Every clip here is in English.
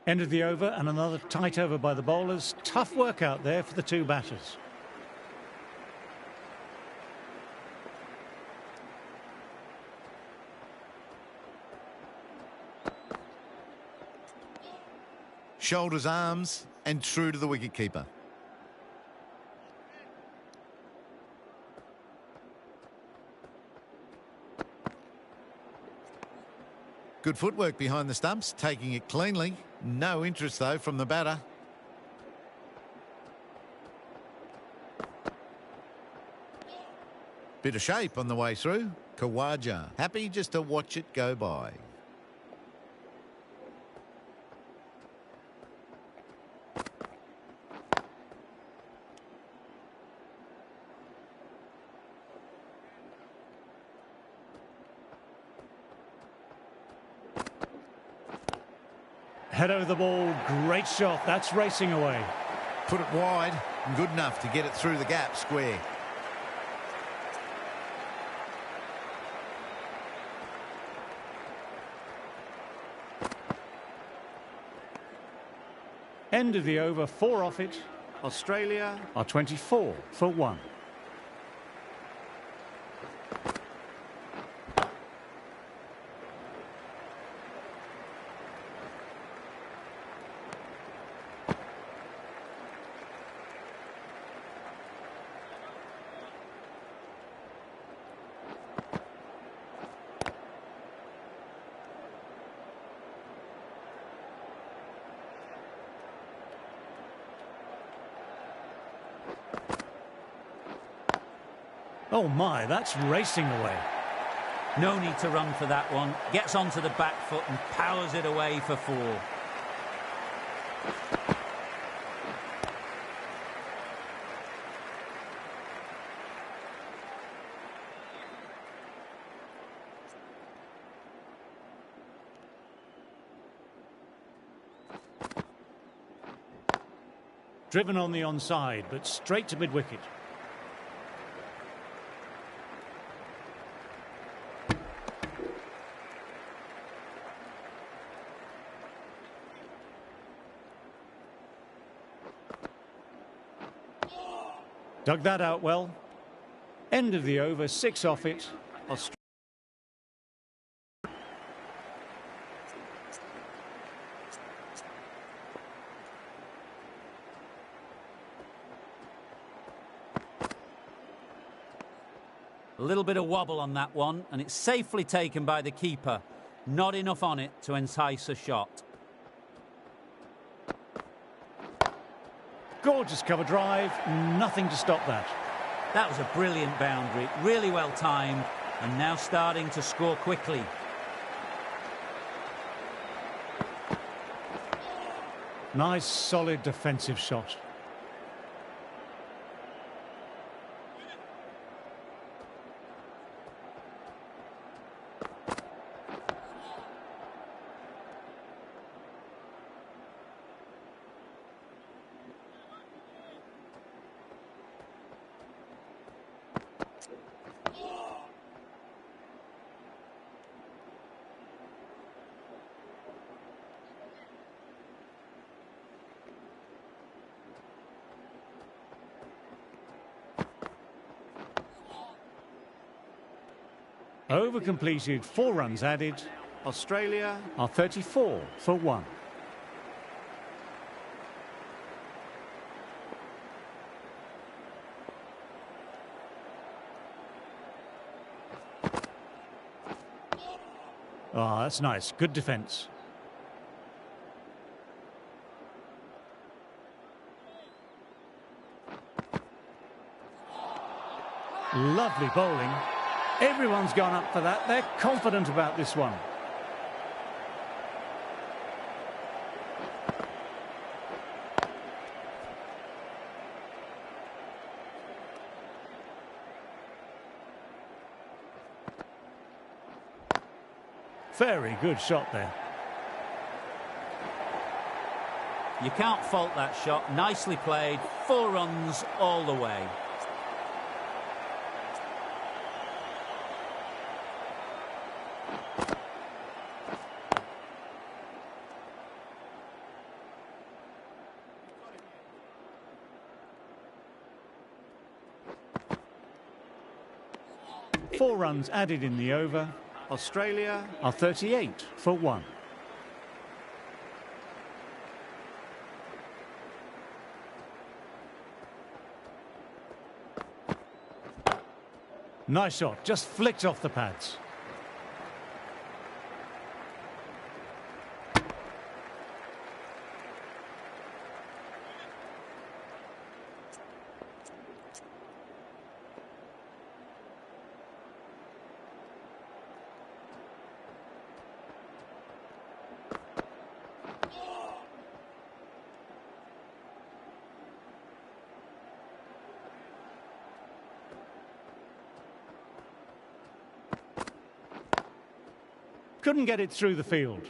End of the over and another tight over by the bowlers. Tough work out there for the two batters. Shoulders, arms, and true to the wicketkeeper. Good footwork behind the stumps, taking it cleanly. No interest, though, from the batter. Bit of shape on the way through. Khawaja, happy just to watch it go by. Head over the ball, great shot, that's racing away. Put it wide, and good enough to get it through the gap square. End of the over, 4 off it. Australia are 24 for 1. Oh my, that's racing away. No need to run for that one. Gets onto the back foot and powers it away for 4. Driven on the onside, but straight to mid-wicket. Dug that out well. End of the over, 6 off it. A little bit of wobble on that one, and it's safely taken by the keeper. Not enough on it to entice a shot. Gorgeous cover drive, nothing to stop that. That was a brilliant boundary, really well timed, and now starting to score quickly. Nice, solid defensive shot. Over completed, 4 runs added. Australia are 34 for 1. Ah, that's nice. Good defence. Lovely bowling. Everyone's gone up for that. They're confident about this one. Very good shot there. You can't fault that shot. Nicely played. 4 runs all the way. 4 runs added in the over. Australia are 38 for 1. Nice shot, just flicked off the pads. Couldn't get it through the field.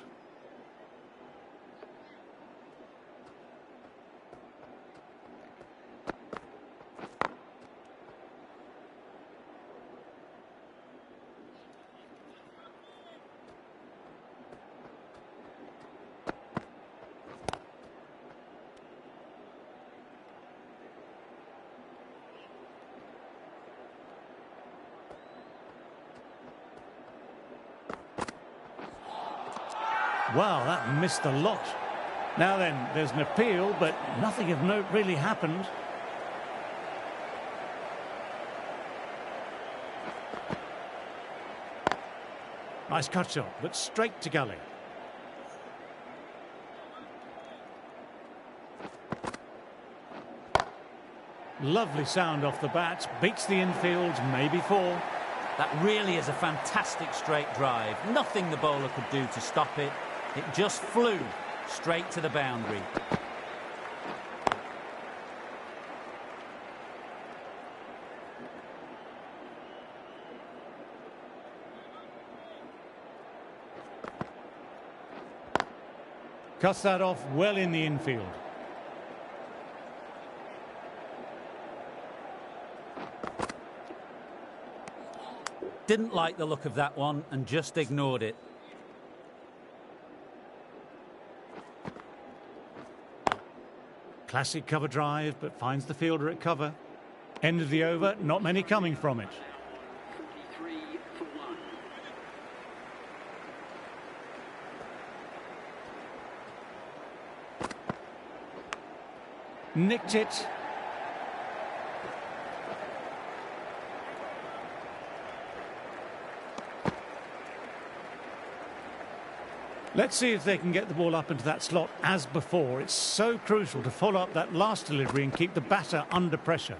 Wow, that missed a lot. Now then, there's an appeal, but nothing of note really happened. Nice cut shot, but straight to gully. Lovely sound off the bat, beats the infield, maybe 4. That really is a fantastic straight drive. Nothing the bowler could do to stop it. It just flew straight to the boundary. Cuts that off well in the infield. Didn't like the look of that one and just ignored it. Classic cover drive, but finds the fielder at cover. End of the over, not many coming from it. 43 for 1. Nicked it. Let's see if they can get the ball up into that slot as before. It's so crucial to follow up that last delivery and keep the batter under pressure.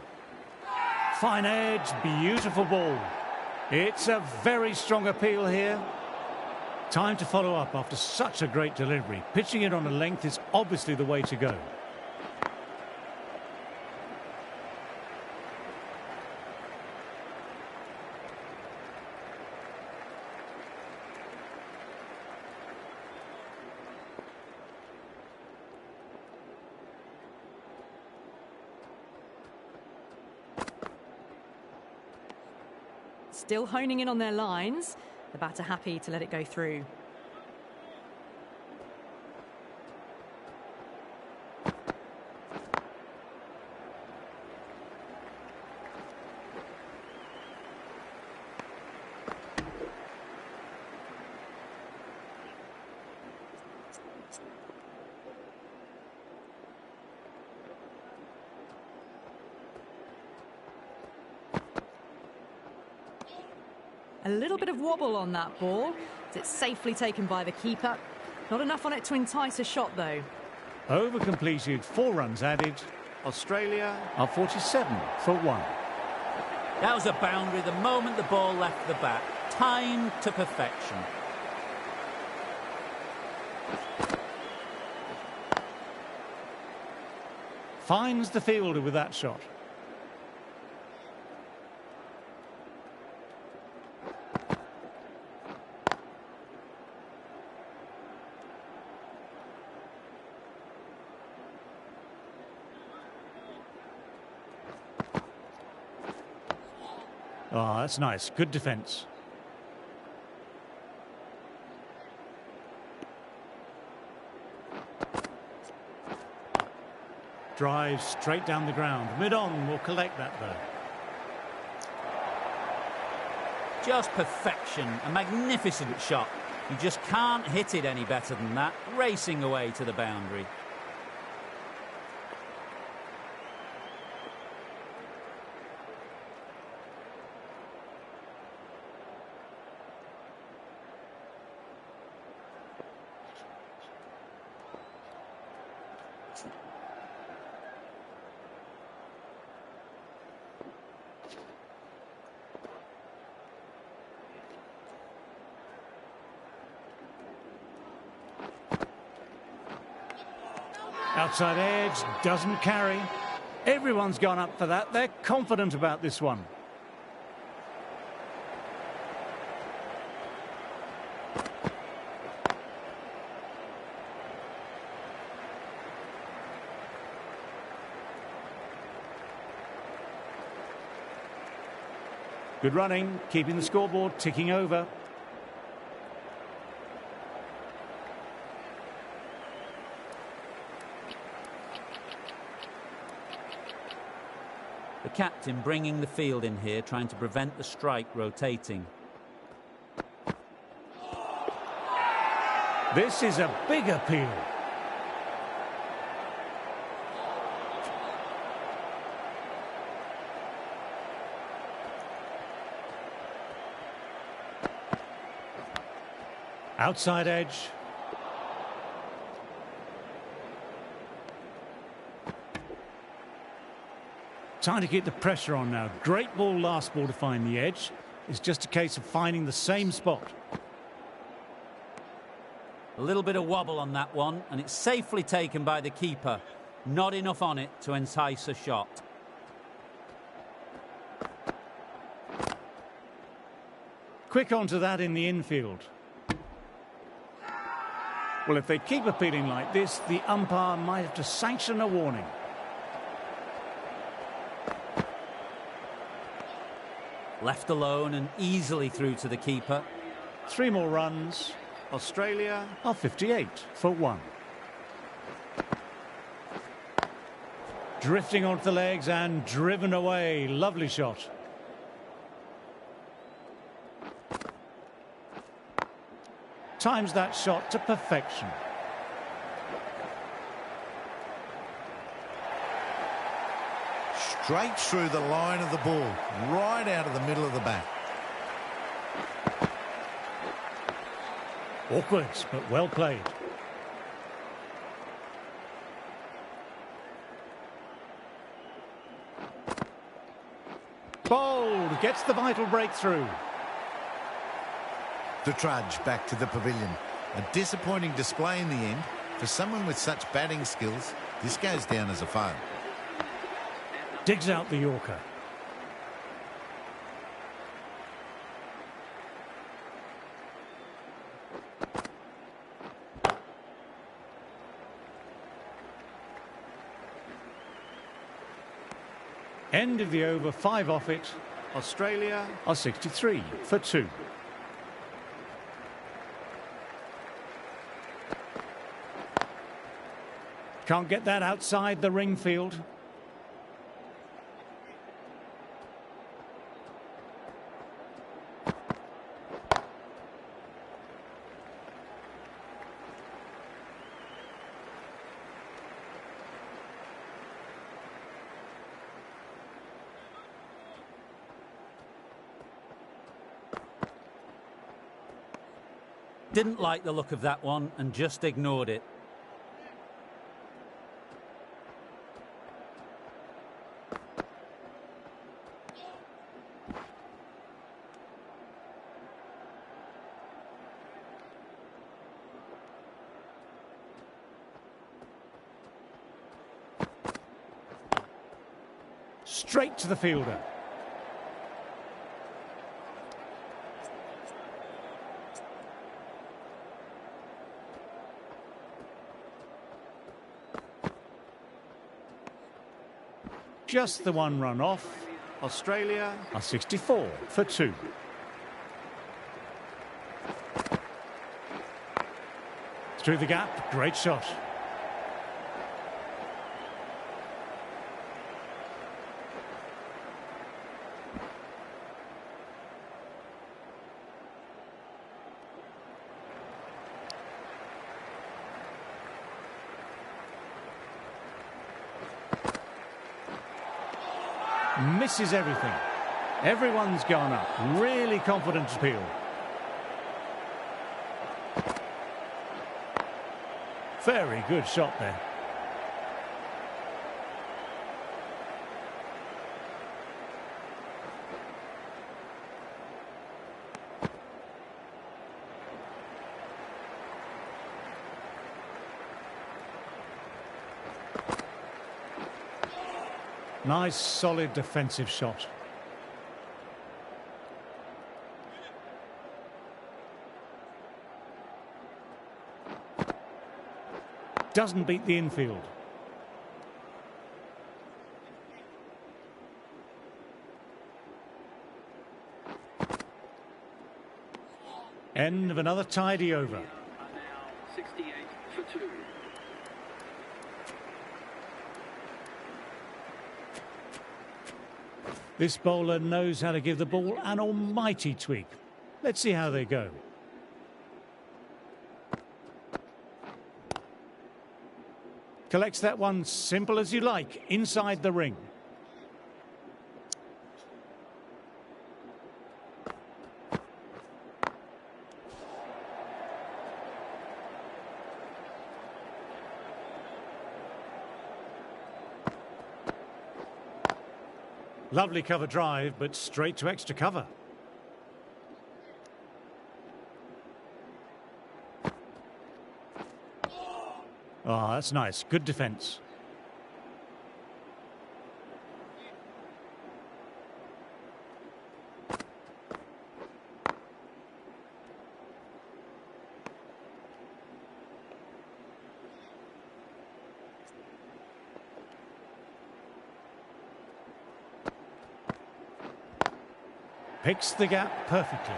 Fine edge, beautiful ball. It's a very strong appeal here. Time to follow up after such a great delivery. Pitching it on a length is obviously the way to go. Still honing in on their lines. The batter happy to let it go through. A little bit of wobble on that ball. It's safely taken by the keeper. Not enough on it to entice a shot, though. Over completed, 4 runs added. Australia are 47 for 1. That was a boundary the moment the ball left the bat. Timed to perfection. Finds the fielder with that shot. Oh, that's nice. Good defence. Drives straight down the ground. Mid-on will collect that, though. Just perfection, a magnificent shot. You just can't hit it any better than that, racing away to the boundary. Outside edge, doesn't carry. Everyone's gone up for that. They're confident about this one. Good running, keeping the scoreboard ticking over. The captain bringing the field in here, trying to prevent the strike rotating. This is a big appeal. Outside edge. Trying to keep the pressure on now. Great ball last ball to find the edge. It's just a case of finding the same spot. A little bit of wobble on that one, and it's safely taken by the keeper. Not enough on it to entice a shot. Quick onto that in the infield. Well, if they keep appealing like this, the umpire might have to sanction a warning. Left alone and easily through to the keeper. 3 more runs. Australia are 58 for 1. Drifting onto the legs and driven away. Lovely shot. Times that shot to perfection. Straight through the line of the ball, right out of the middle of the bat. Awkward, but well played. Bowled, gets the vital breakthrough. The trudge back to the pavilion. A disappointing display in the end. For someone with such batting skills, this goes down as a fail. Digs out the Yorker. End of the over, 5 off it. Australia are 63 for 2. Can't get that outside the ring field. Didn't like the look of that one and just ignored it. Straight to the fielder. Just the 1 run off. Australia are 64 for 2. Through the gap, great shot. Misses everything. Everyone's gone up. Really confident appeal. Very good shot there. Nice, solid defensive shot. Doesn't beat the infield. End of another tidy over. Are now 68 for 2. This bowler knows how to give the ball an almighty tweak. Let's see how they go. Collects that one simple as you like, inside the ring. Lovely cover drive, but straight to extra cover. Oh, that's nice. Good defence. Picks the gap perfectly.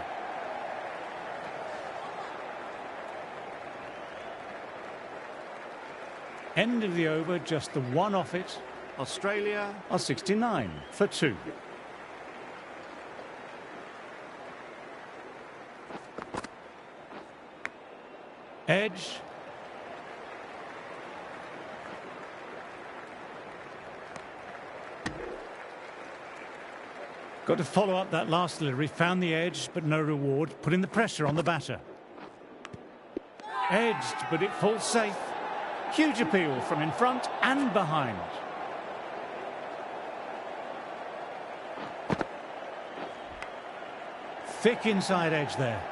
End of the over, just the one off it. Australia are 69 for 2. Edge. Got to follow up that last delivery, found the edge, but no reward, putting the pressure on the batter. Edged, but it falls safe. Huge appeal from in front and behind. Thick inside edge there.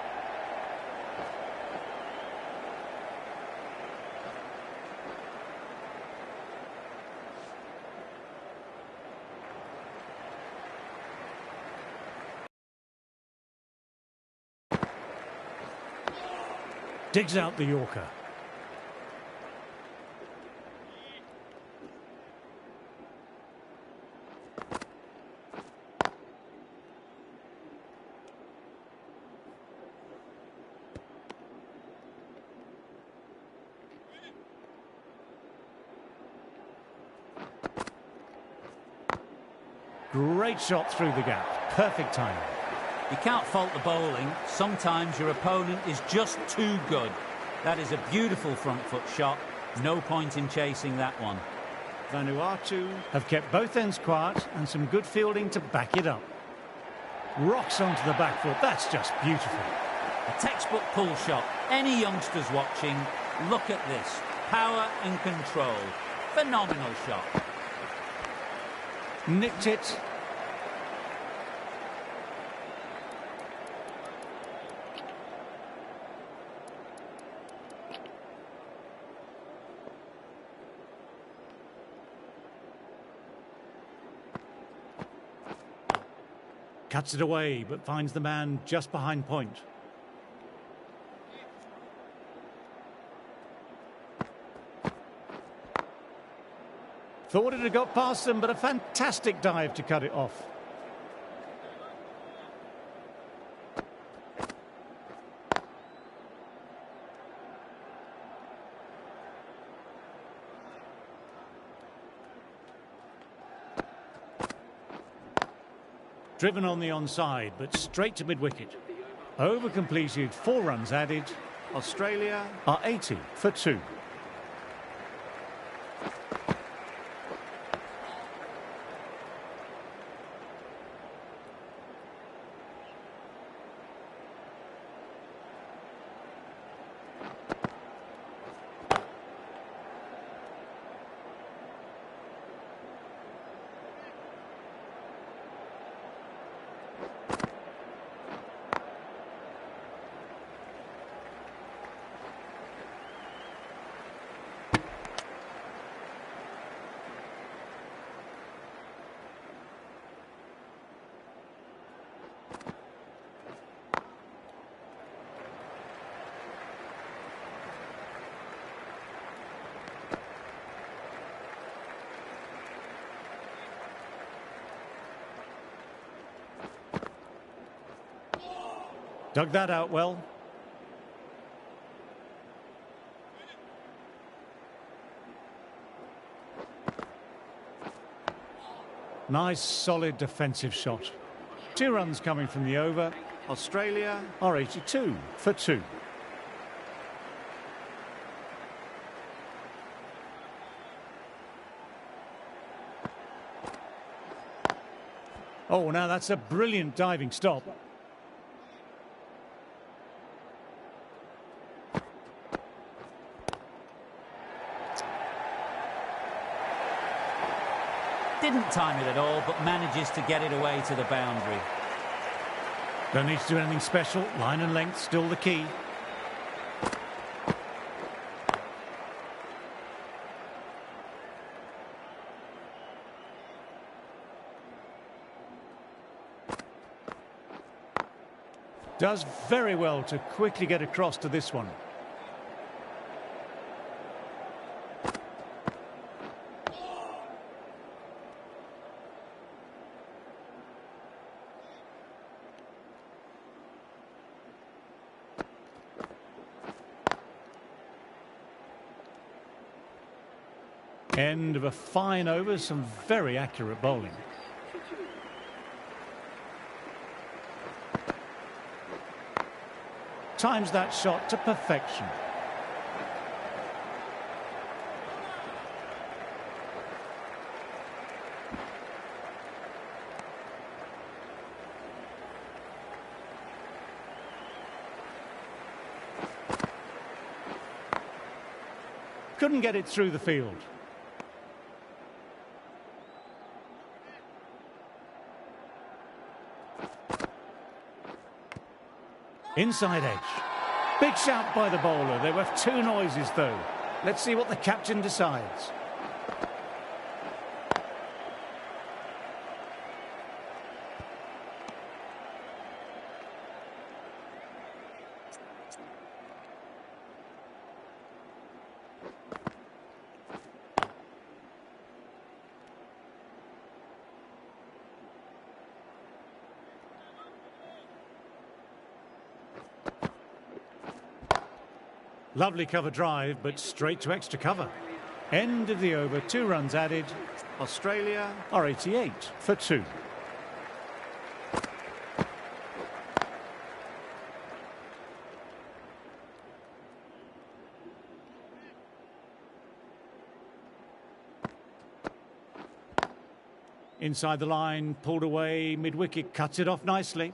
Digs out the Yorker. Great shot through the gap. Perfect timing. You can't fault the bowling. Sometimes your opponent is just too good. That is a beautiful front foot shot. No point in chasing that one. Vantutu have kept both ends quiet and some good fielding to back it up. Rocks onto the back foot. That's just beautiful. A textbook pull shot. Any youngsters watching, look at this. Power and control. Phenomenal shot. Nicked it. Cuts it away, but finds the man just behind point. Thought it had got past them, but a fantastic dive to cut it off. Driven on the onside, but straight to mid-wicket. Over completed, 4 runs added. Australia are 80 for 2. Dug that out well. Nice, solid defensive shot. 2 runs coming from the over. Australia are 82 for 2. Oh, now that's a brilliant diving stop. Didn't time it at all, but manages to get it away to the boundary. Don't need to do anything special. Line and length still the key. Does very well to quickly get across to this one. End of a fine over, some very accurate bowling. Times that shot to perfection. Couldn't get it through the field. Inside edge. Big shout by the bowler. There were 2 noises though. Let's see what the captain decides. Lovely cover drive, but straight to extra cover. End of the over, 2 runs added. Australia are 88 for 2. Inside the line, pulled away, mid-wicket, cuts it off nicely.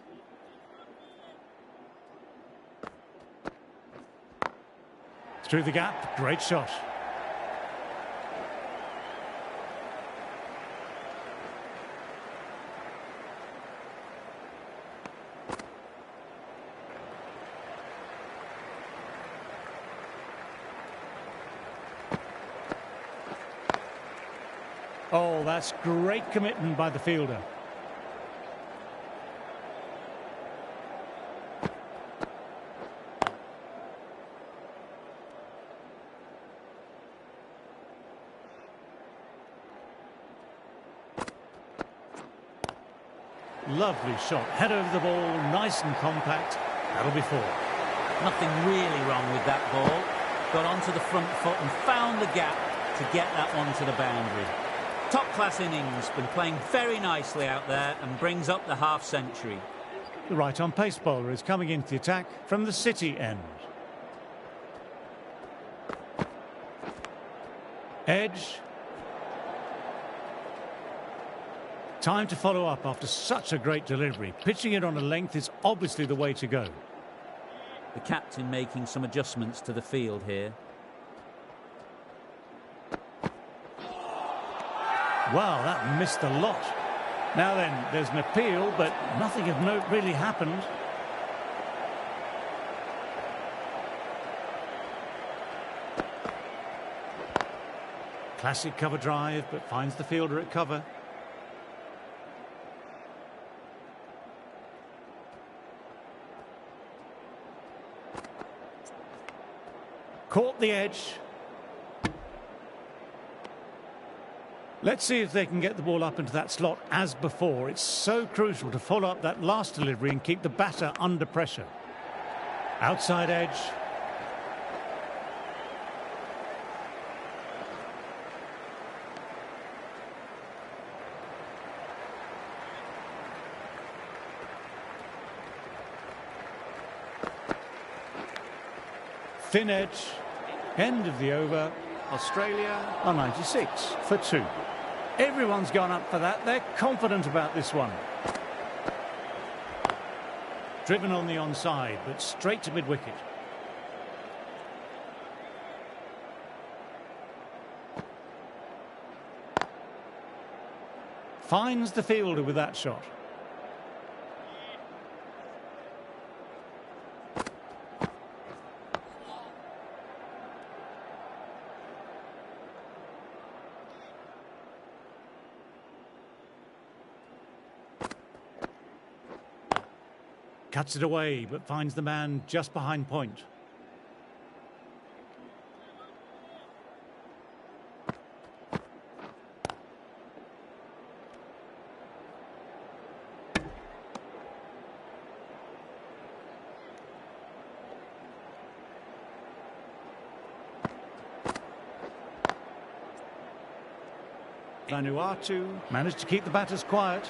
Through the gap, great shot. Oh, that's great commitment by the fielder. Lovely shot, head over the ball, nice and compact. That'll be 4. Nothing really wrong with that ball. Got onto the front foot and found the gap to get that one to the boundary. Top-class innings, been playing very nicely out there and brings up the half-century. The right-on pace bowler is coming into the attack from the City end. Edge. Time to follow up after such a great delivery. Pitching it on a length is obviously the way to go. The captain making some adjustments to the field here. Wow, that missed a lot. Now then, there's an appeal, but nothing of note really happened. Classic cover drive, but finds the fielder at cover. Caught the edge. Let's see if they can get the ball up into that slot as before. It's so crucial to follow up that last delivery and keep the batter under pressure. Outside edge. Thin edge. End of the over. Australia are 96 for 2. Everyone's gone up for that. They're confident about this one. Driven on the onside, but straight to mid-wicket. Finds the fielder with that shot. Cuts it away, but finds the man just behind point. Vantutu managed to keep the batters quiet.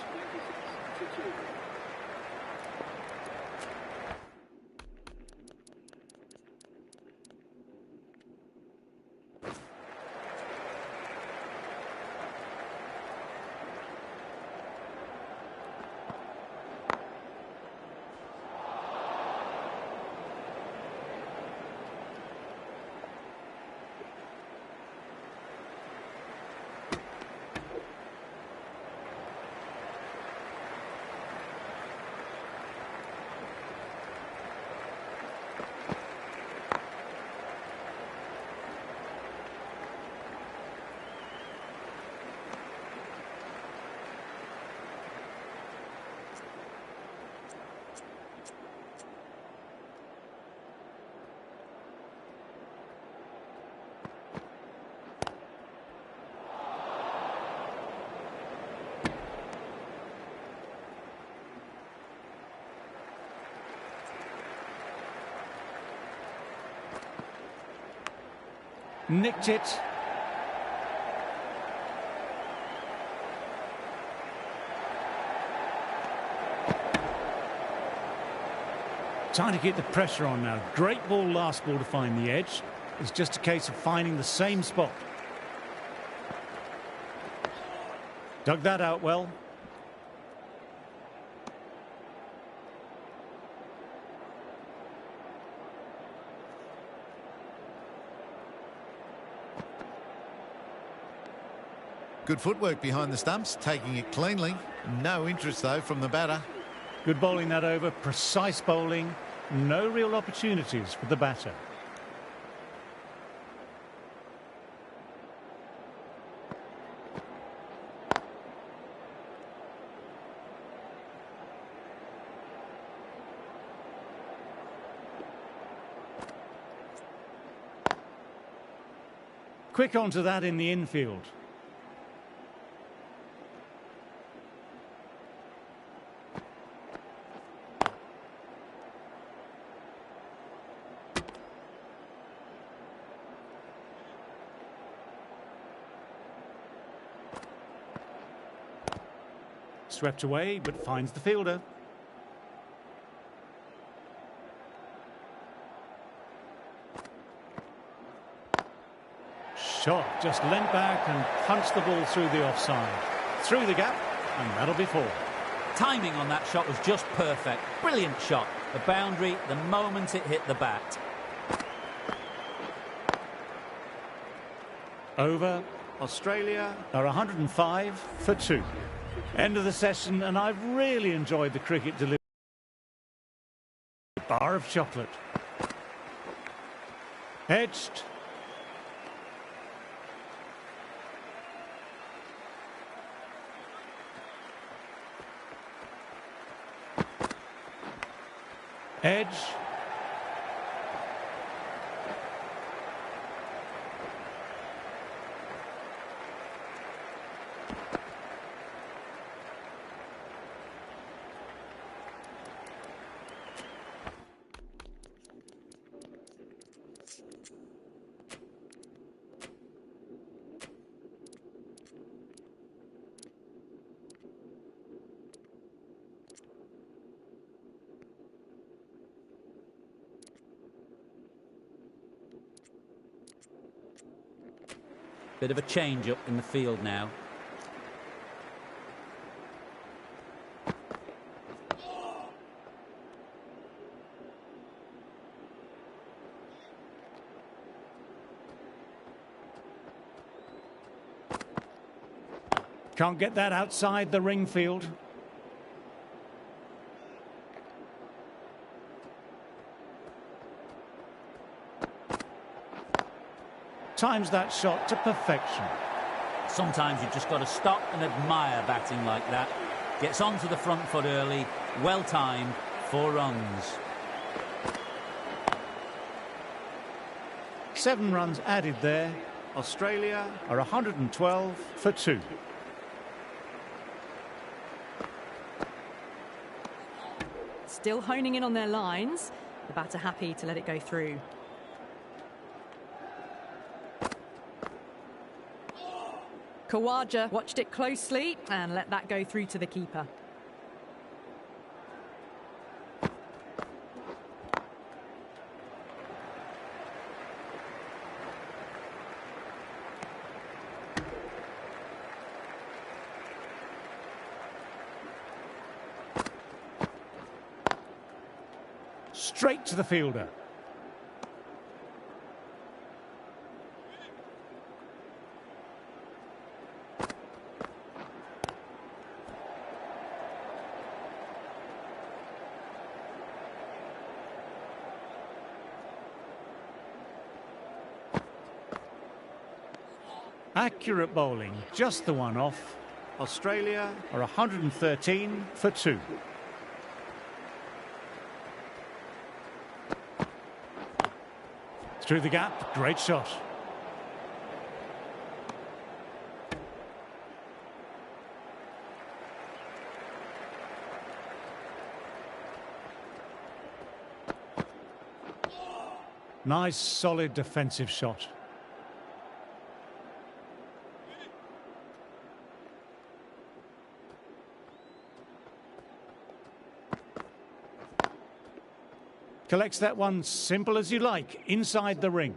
Nicked it. Trying to get the pressure on now. Great ball, last ball to find the edge. It's just a case of finding the same spot. Dug that out well. Good footwork behind the stumps, taking it cleanly. No interest, though, from the batter. Good bowling that over. Precise bowling. No real opportunities for the batter. Quick onto that in the infield. Swept away, but finds the fielder. Shot, just leant back and punched the ball through the offside. Through the gap, and that'll be 4. Timing on that shot was just perfect. Brilliant shot. The boundary the moment it hit the bat. Over. Australia are 105 for 2. End of the session, and I've really enjoyed the cricket delivery. Bar of chocolate. Edged. Edge. Bit of a change-up in the field now. Can't get that outside the ring field. Times that shot to perfection. Sometimes you've just got to stop and admire batting like that. Gets onto the front foot early, well timed, 4 runs. 7 runs added there. Australia are 112 for 2. Still honing in on their lines. The batter happy to let it go through. Khawaja watched it closely and let that go through to the keeper. Straight to the fielder. Accurate bowling, just the one off. Australia are 113 for 2. Through the gap, great shot. Nice, solid defensive shot. Collects that one simple as you like, inside the ring.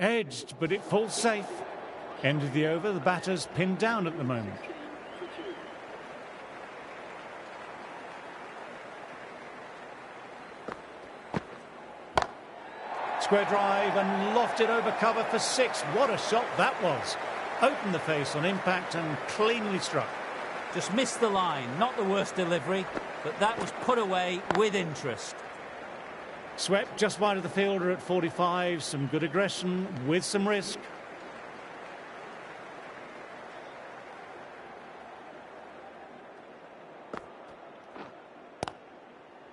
Edged, but it falls safe. End of the over, the batter's pinned down at the moment. Square drive and lofted over cover for 6. What a shot that was. Opened the face on impact and cleanly struck. Just missed the line, not the worst delivery, but that was put away with interest. Swept just wide of the fielder at 45. Some good aggression with some risk.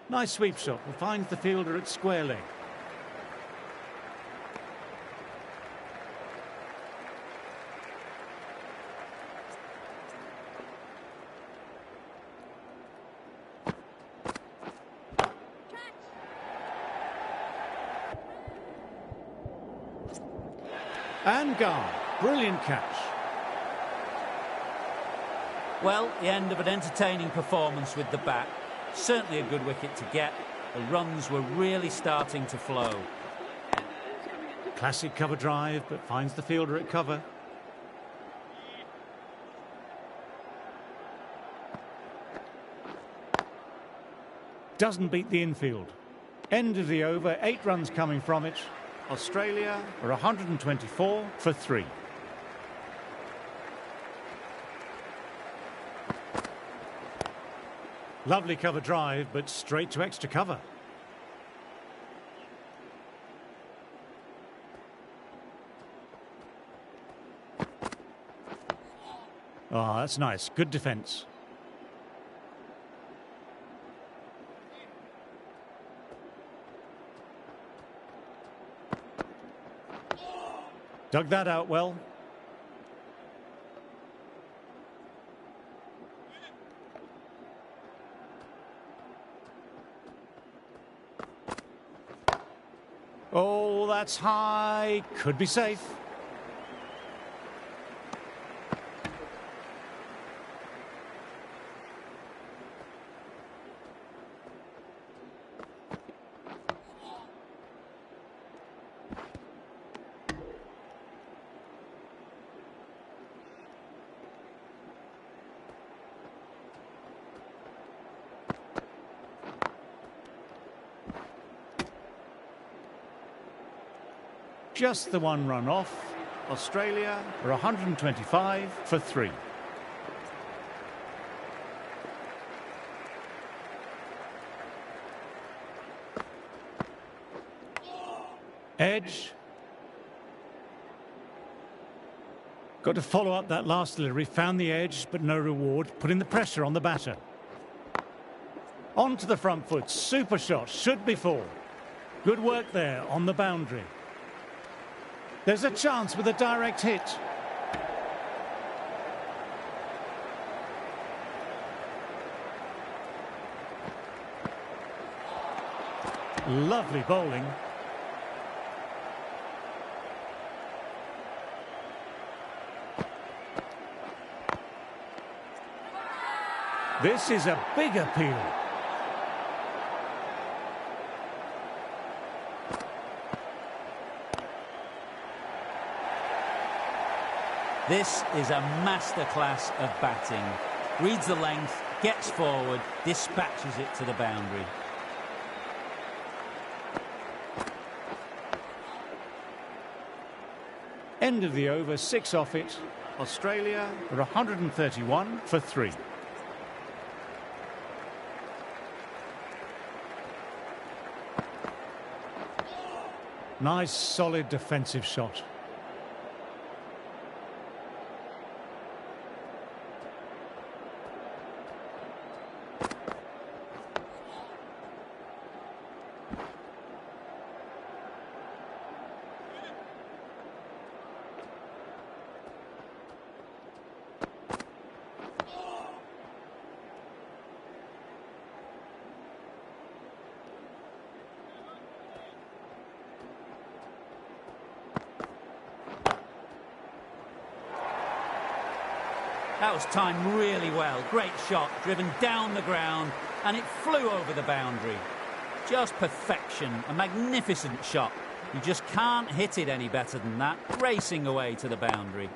Nice sweep shot. Finds the fielder at square leg. And gone. Brilliant catch. Well, the end of an entertaining performance with the bat. Certainly a good wicket to get. The runs were really starting to flow. Classic cover drive, but finds the fielder at cover. Doesn't beat the infield. End of the over, 8 runs coming from it. Australia are 124 for 3. Lovely cover drive, but straight to extra cover. Oh, that's nice. Good defence. Dug that out well. Oh, that's high. Could be safe. Just the one run off. Australia are 125 for 3. Edge. Got to follow up that last delivery. Found the edge, but no reward. Putting the pressure on the batter. On to the front foot. Super shot. Should be 4. Good work there on the boundary. There's a chance with a direct hit. Lovely bowling. This is a big appeal. This is a masterclass of batting. Reads the length, gets forward, dispatches it to the boundary. End of the over, 6 off it. Australia are 131 for 3. Nice, solid defensive shot. That was timed really well. Great shot, driven down the ground, and it flew over the boundary. Just perfection, a magnificent shot. You just can't hit it any better than that, racing away to the boundary.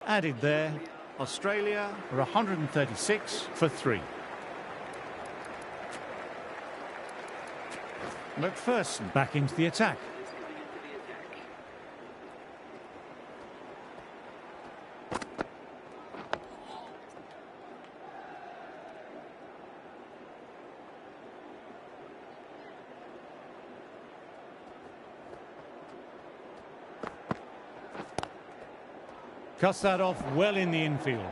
Added there, Australia are 136 for 3. McPherson back into the attack. Cuts that off well in the infield.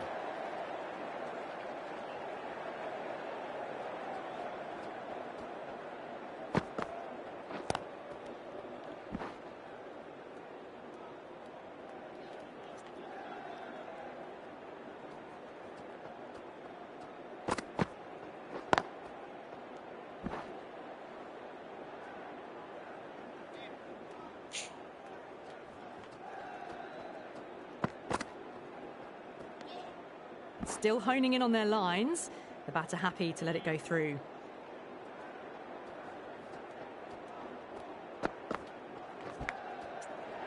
Still honing in on their lines. The batter happy to let it go through.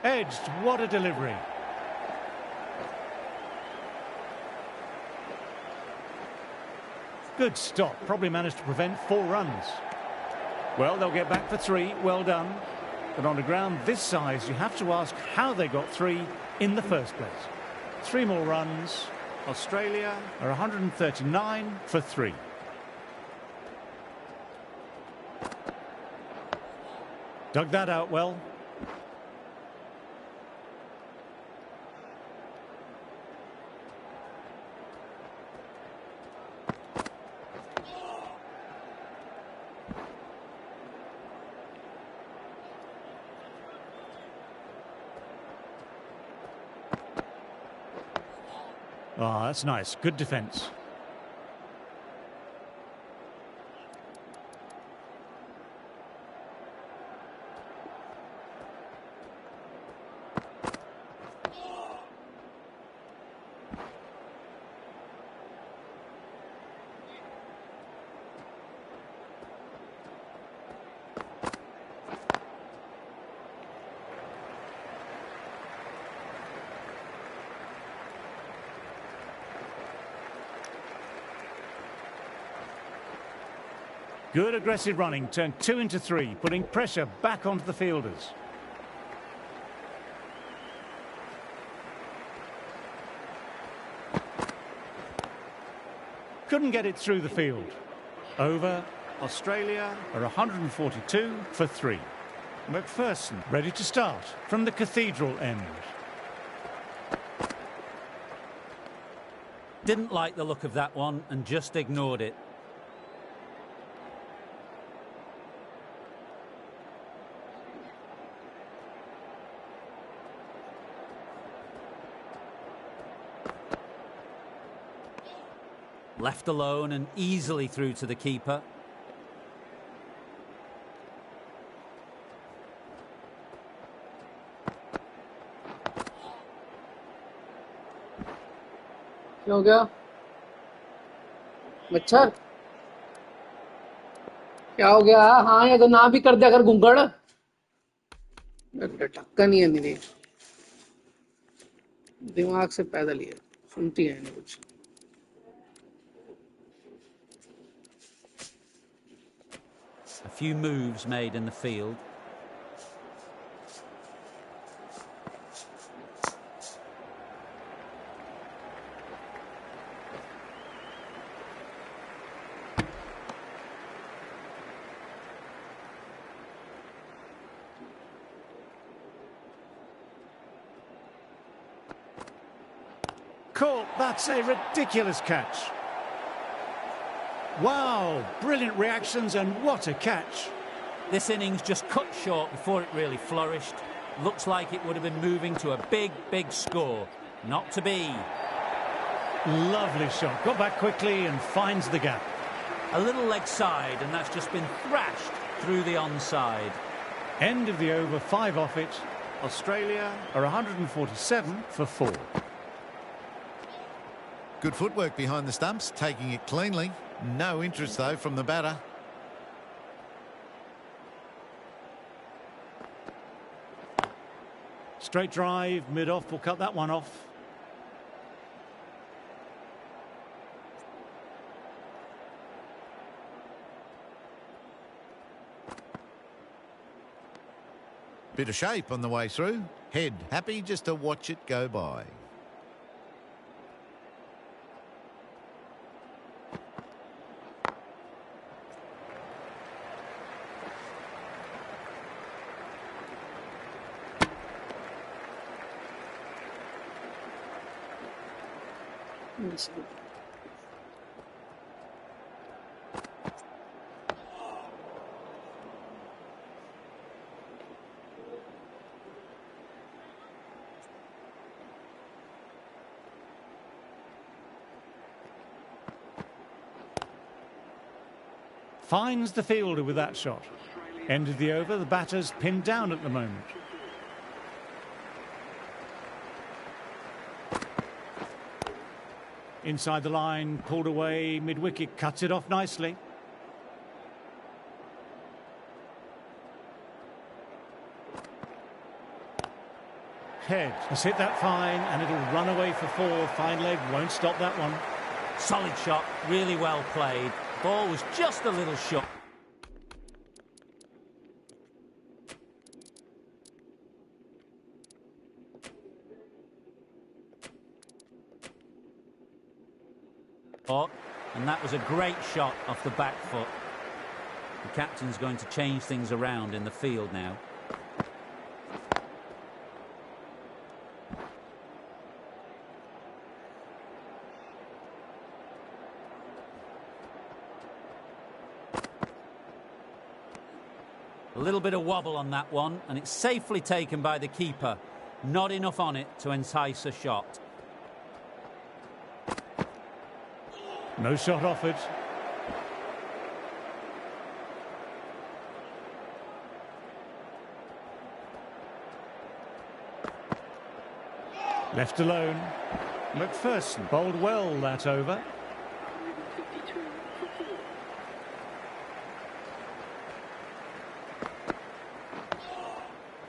Edged, what a delivery. Good stop, probably managed to prevent 4 runs. Well, they'll get back for 3. Well done. But on a ground this size, you have to ask how they got 3 in the first place. 3 more runs. Australia are 139 for 3. Dug that out well. Oh, that's nice. Good defence. Good aggressive running, turned 2 into 3, putting pressure back onto the fielders. Couldn't get it through the field. Over. Australia are 142 for 3. McPherson ready to start from the cathedral end. Didn't like the look of that one and just ignored it. Left alone and easily through to the keeper. क्या हो गया मच्छर क्या हो गया हाँ या तो ना भी कर दे अगर गुंगड़ ढक्कन ही है मेरी दिमाग से पैदल ही है सुनती है नहीं कुछ A few moves made in the field. Caught. That's a ridiculous catch. Wow, brilliant reactions and what a catch. This innings just cut short before it really flourished. Looks like it would have been moving to a big, big score. Not to be. Lovely shot. Got back quickly and finds the gap. A little leg side, and that's just been thrashed through the onside. End of the over, 5 off it. Australia are 147 for 4. Good footwork behind the stumps, taking it cleanly. No interest, though, from the batter. Straight drive, mid-off, will cut that one off. Bit of shape on the way through. Head happy just to watch it go by. Finds the fielder with that shot. End of the over, the batter's pinned down at the moment. Inside the line, pulled away, mid-wicket, cuts it off nicely. Head has hit that fine and it'll run away for 4. Fine leg, won't stop that one. Solid shot, really well played. Ball was just a little short. And that was a great shot off the back foot. The captain's going to change things around in the field now. A little bit of wobble on that one, and it's safely taken by the keeper. Not enough on it to entice a shot. No shot offered. Left alone. McPherson bowled well that over. 152 for 4.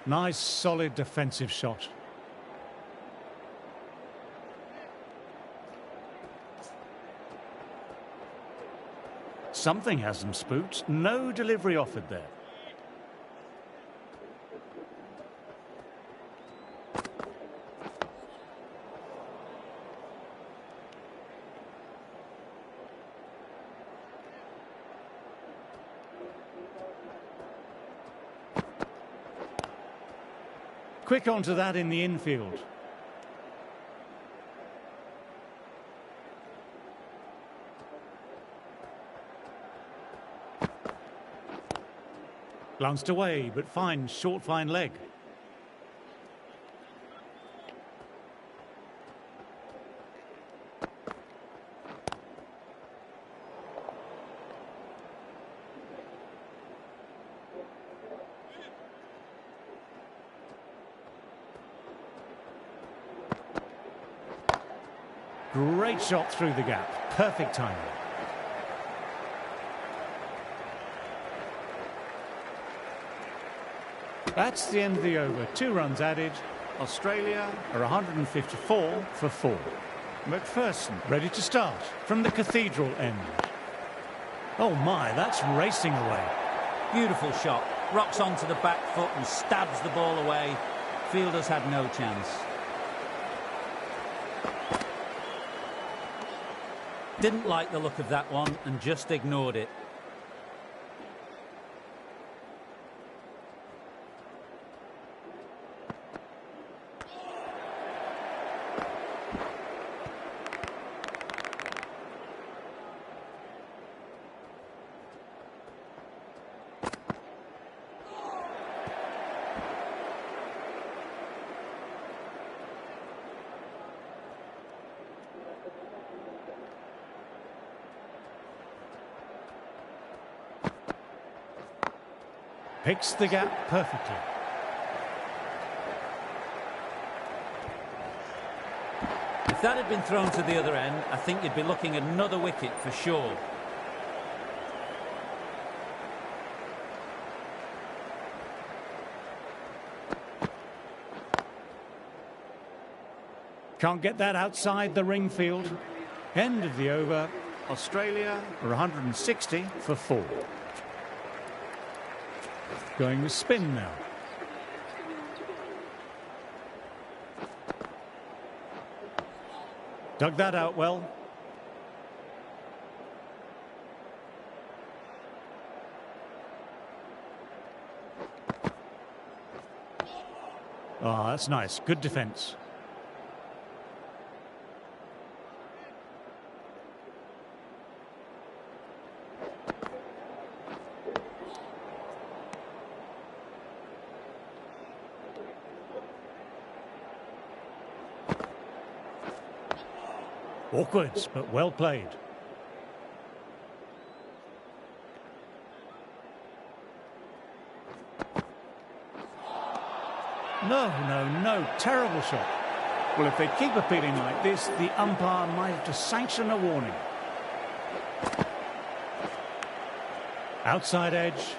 Nice, solid defensive shot. Something has them spooked. No delivery offered there. Quick onto that in the infield. Glanced away, but fine, short, fine leg. Great shot through the gap. Perfect timing. That's the end of the over. 2 runs added. Australia are 154 for 4. McPherson ready to start from the cathedral end. Oh my, that's racing away. Beautiful shot. Rocks onto the back foot and stabs the ball away. Fielders had no chance. Didn't like the look of that one and just ignored it. Picks the gap perfectly. If that had been thrown to the other end, I think you'd be looking at another wicket for sure. Can't get that outside the ring field. End of the over. Australia are 160 for 4. Going with spin now. Dug that out well. Ah, that's nice. Good defence. Awkward, but well played. No, terrible shot. Well, if they keep appealing like this, the umpire might have to sanction a warning. Outside edge.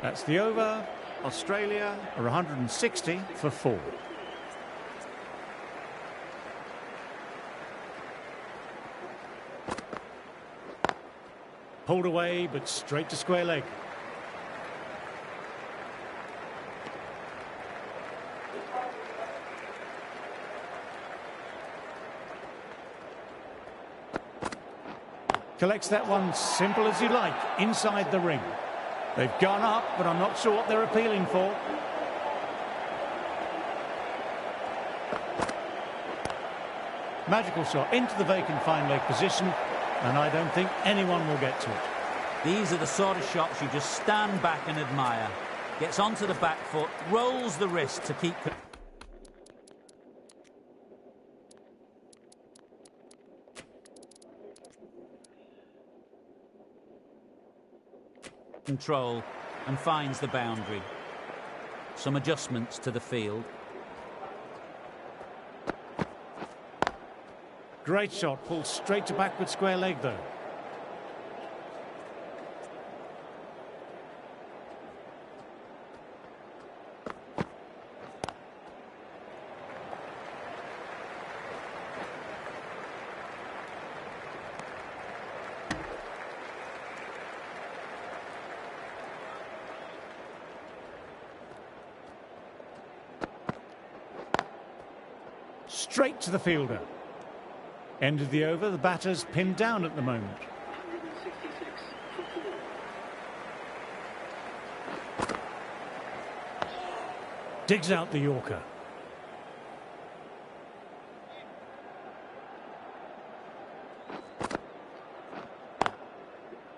That's the over. Australia are 160 for 4. Pulled away, but straight to square leg. Collects that one simple as you like, inside the ring. They've gone up, but I'm not sure what they're appealing for. Magical shot into the vacant fine leg position, and I don't think anyone will get to it. These are the sort of shots you just stand back and admire. Gets onto the back foot, rolls the wrist to keep control and finds the boundary. Some adjustments to the field. Great shot, pulled straight to backward square leg though. Straight to the fielder. End of the over, the batter's pinned down at the moment. 166 for 4. Digs out the Yorker.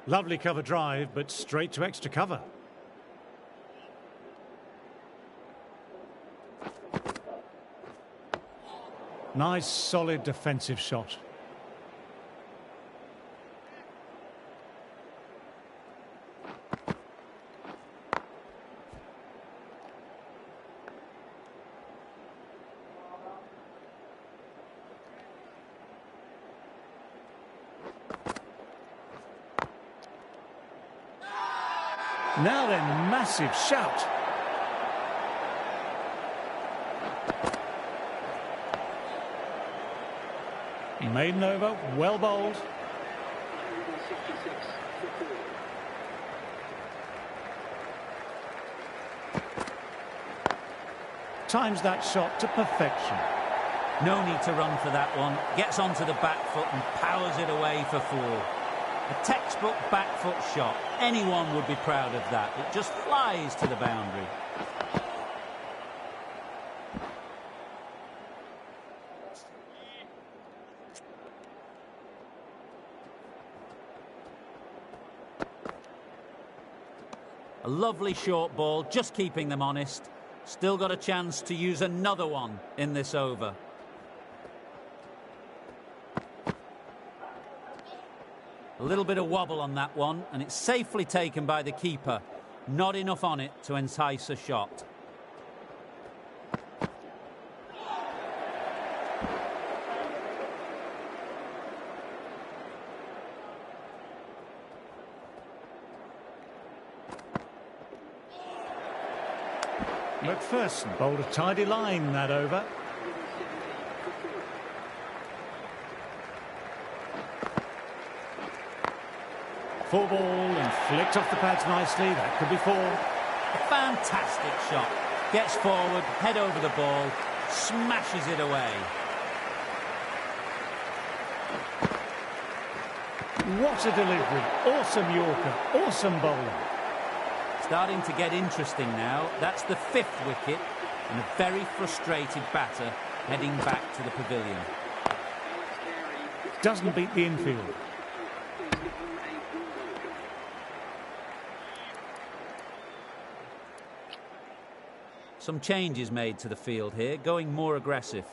Lovely cover drive, but straight to extra cover. Nice, solid defensive shot. Now then, massive shout. Maiden over, well bowled. 166 for 4. Times that shot to perfection. No need to run for that one. Gets onto the back foot and powers it away for 4. A textbook back foot shot. Anyone would be proud of that. It just flies to the boundary. A lovely short ball, just keeping them honest. Still got a chance to use another one in this over. A little bit of wobble on that one, and it's safely taken by the keeper. Not enough on it to entice a shot. McPherson bowled a tidy line that over. 170 for 4. Full ball and flicked off the pads nicely. That could be 4. A fantastic shot. Gets forward, head over the ball, smashes it away. What a delivery. Awesome Yorker. Awesome bowling. Starting to get interesting now. That's the 5th wicket and a very frustrated batter heading back to the pavilion. Doesn't beat the infield. Some changes made to the field here, going more aggressive.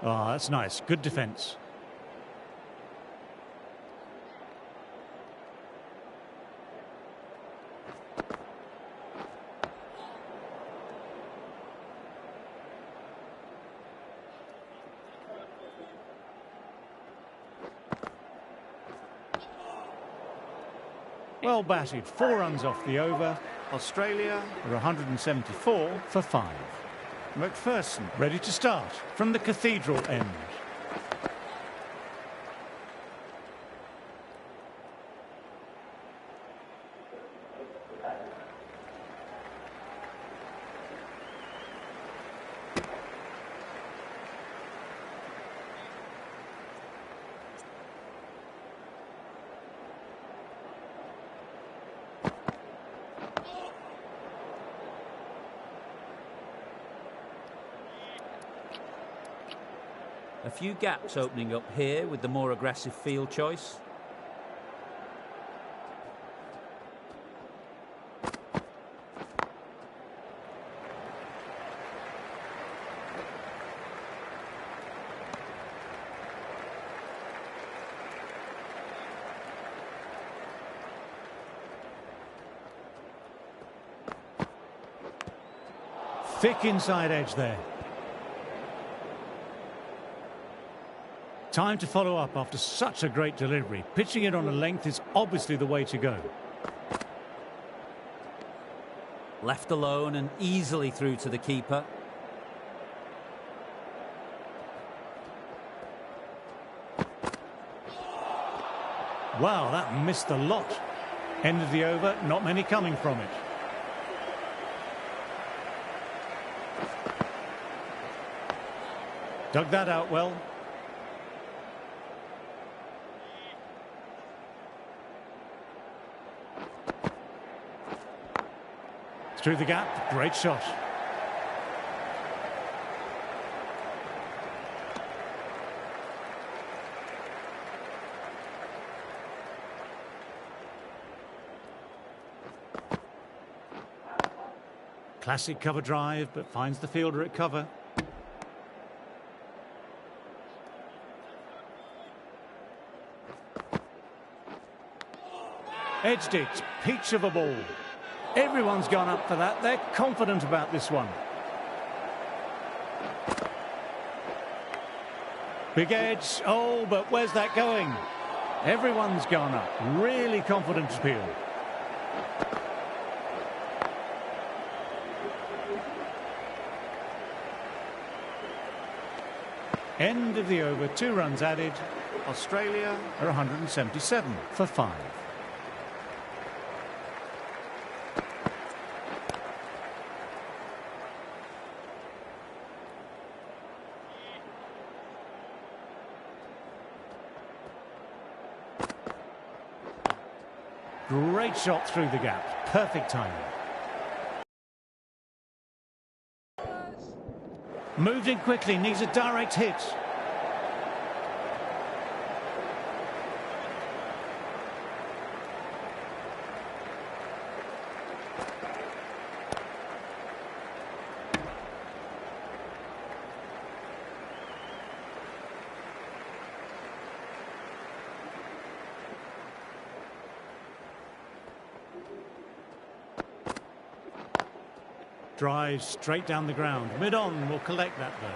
Oh, that's nice. Good defence. Well batted, 4 runs off the over. Australia are 174 for 5. McPherson ready to start from the cathedral end. A few gaps opening up here with the more aggressive field choice. Thick inside edge there. Time to follow up after such a great delivery. Pitching it on a length is obviously the way to go. Left alone and easily through to the keeper. Wow, that missed the lot. End of the over, not many coming from it. Dug that out well. Through the gap, great shot. Classic cover drive, but finds the fielder at cover. Edged it, peach of a ball. Everyone's gone up for that. They're confident about this one. Big edge. Oh, but where's that going? Everyone's gone up. Really confident appeal. End of the over. 2 runs added. Australia are 177 for 5. Great shot through the gap. Perfect timing. Moved in quickly, needs a direct hit. Drives straight down the ground. Mid-on will collect that though.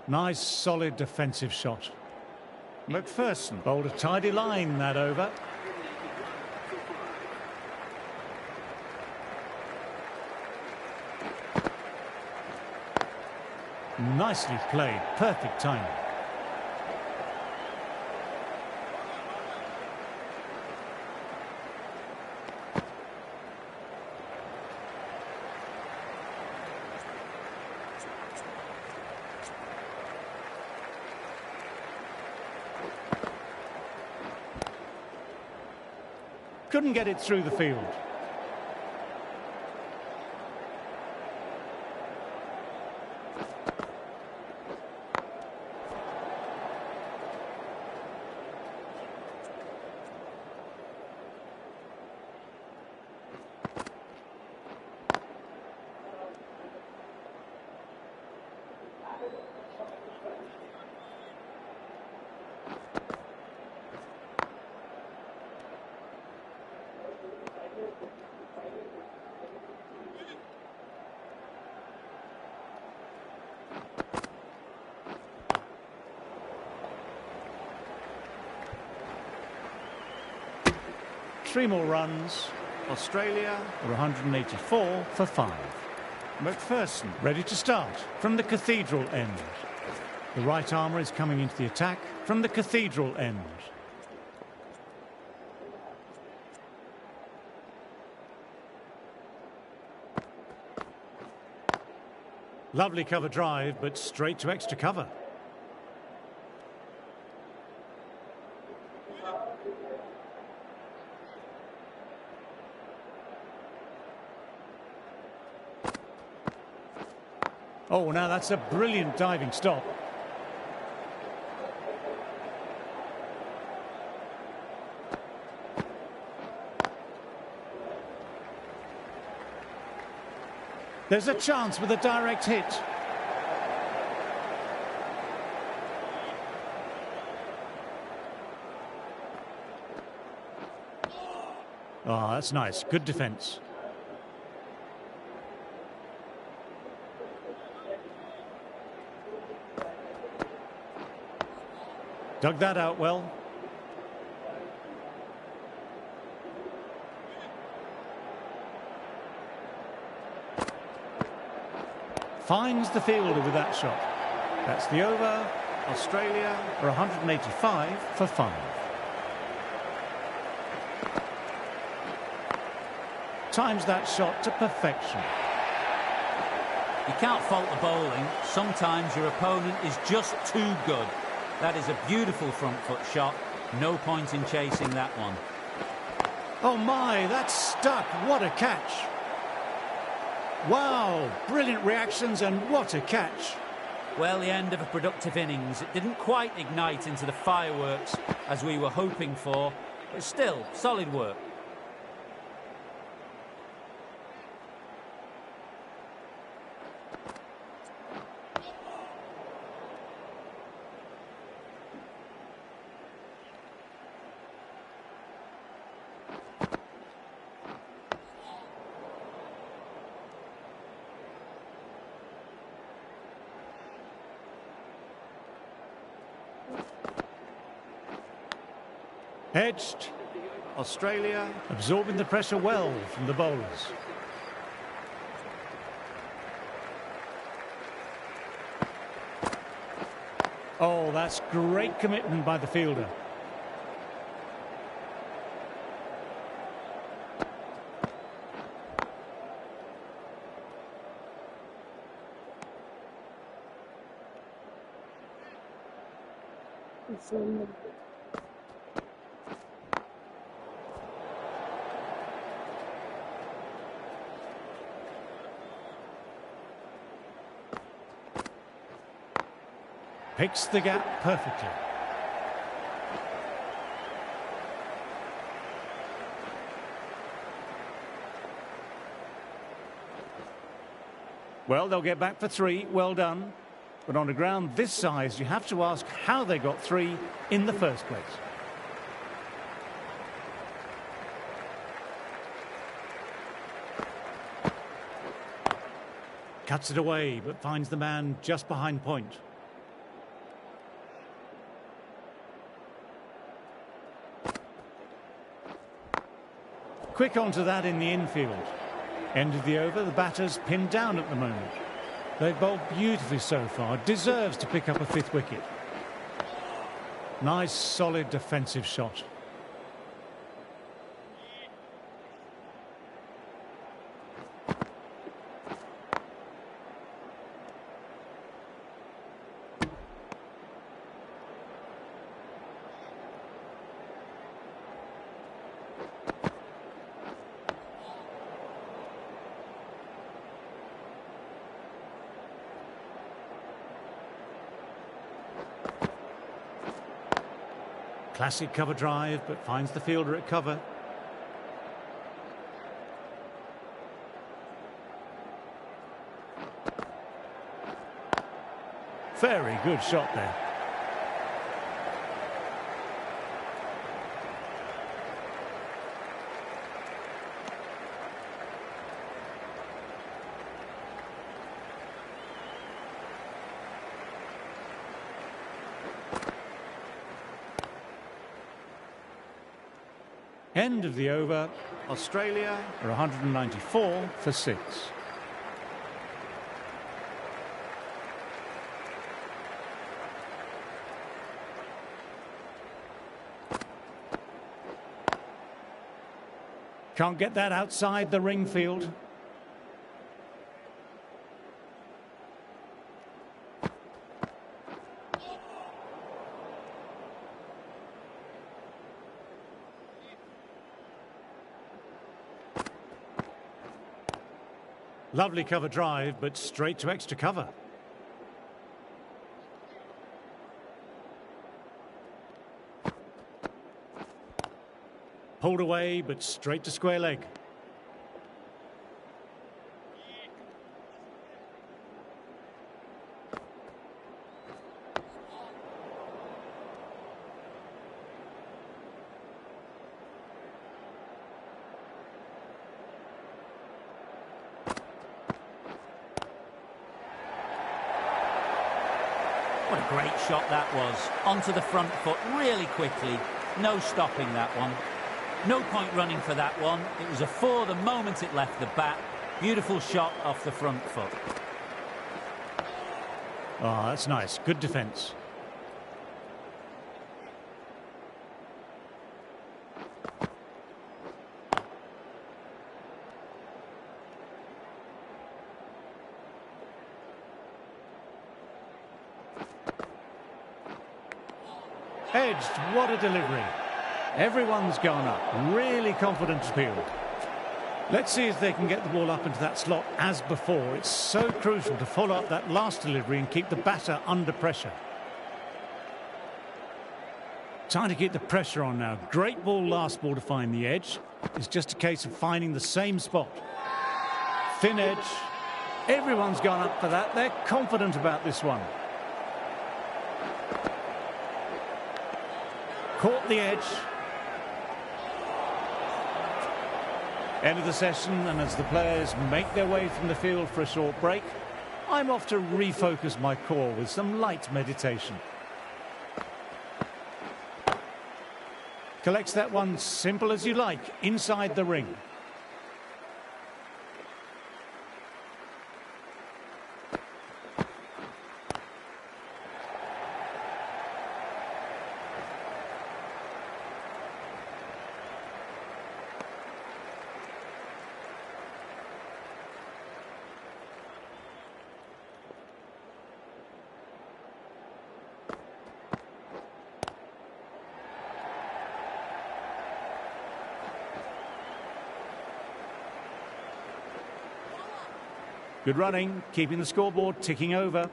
Nice, solid defensive shot. McPherson bowled a tidy line that over. Nicely played, perfect timing. Couldn't get it through the field. Three more runs. Australia are 184 for 5. McPherson ready to start from the Cathedral end. The right armour is coming into the attack from the Cathedral end. Lovely cover drive, but straight to extra cover. Oh, now that's a brilliant diving stop. There's a chance with a direct hit. Oh, that's nice. Good defence. Dug that out well. Finds the fielder with that shot. That's the over. Australia are 185 for 5. Times that shot to perfection. You can't fault the bowling. Sometimes your opponent is just too good. That is a beautiful front foot shot. No point in chasing that one. Oh my, that's stuck. What a catch. Wow, brilliant reactions and what a catch. Well, the end of a productive innings. It didn't quite ignite into the fireworks as we were hoping for, but still, solid work. Edged. Australia absorbing the pressure well from the bowlers. Oh, that's great commitment by the fielder. Picks the gap perfectly. Well, they'll get back for 3. Well done. But on a ground this size, you have to ask how they got 3 in the first place. Cuts it away, but finds the man just behind point. Quick onto that in the infield. End of the over, the batter's pinned down at the moment. They've bowled beautifully so far. Deserves to pick up a 5th wicket. Nice, solid defensive shot. Classic cover drive, but finds the fielder at cover. Very good shot there. End of the over. Australia are 194 for 6. Can't get that outside the ring field. Lovely cover drive, but straight to extra cover. Pulled away, but straight to square leg. What a great shot that was. Onto the front foot really quickly. No stopping that one. No point running for that one. It was a 4 the moment it left the bat. Beautiful shot off the front foot. Oh, that's nice. Good defence. Edged, what a delivery. Everyone's gone up. Really confident appeal. Let's see if they can get the ball up into that slot as before. It's so crucial to follow up that last delivery and keep the batter under pressure. Trying to keep the pressure on now. Great ball last ball to find the edge. It's just a case of finding the same spot. Thin edge. Everyone's gone up for that. They're confident about this one. Caught the edge. End of the session, and as the players make their way from the field for a short break, I'm off to refocus my core with some light meditation. Collects that one simple as you like, inside the ring. Good running, keeping the scoreboard ticking over.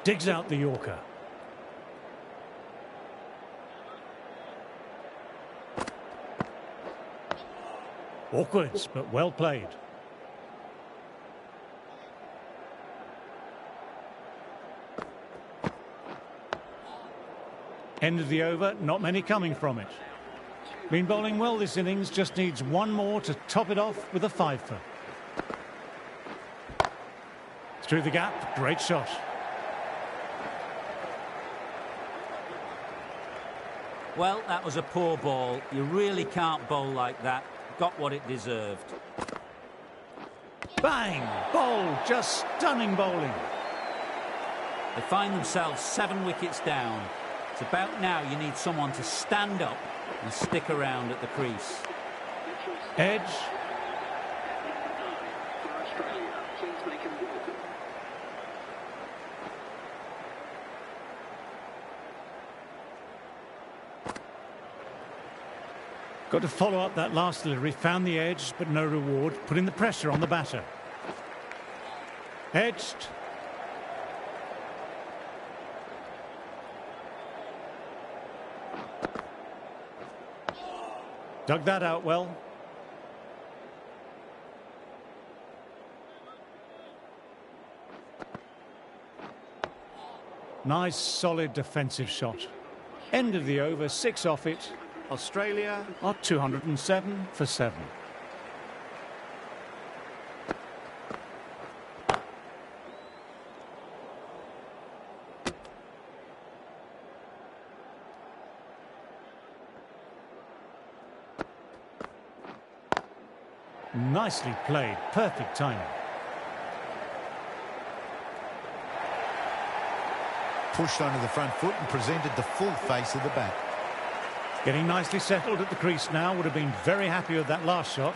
Digs out the Yorker. Awkward, but well played. End of the over, not many coming from it. Been bowling well this innings, just needs one more to top it off with a 5-for. Through the gap, great shot. Well, that was a poor ball. You really can't bowl like that. Got what it deserved. Bang! Bowl, just stunning bowling. They find themselves 7 wickets down. It's about now you need someone to stand up and stick around at the crease. Edge. Got to follow up that last delivery, found the edge, but no reward, putting the pressure on the batter. Edged. Dug that out well. Nice, solid defensive shot. End of the over, 6 off it. Australia are 207 for 7. Nicely played, perfect timing. Pushed onto the front foot and presented the full face of the bat. Getting nicely settled at the crease now. Would have been very happy with that last shot.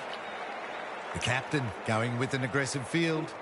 The captain going with an aggressive field.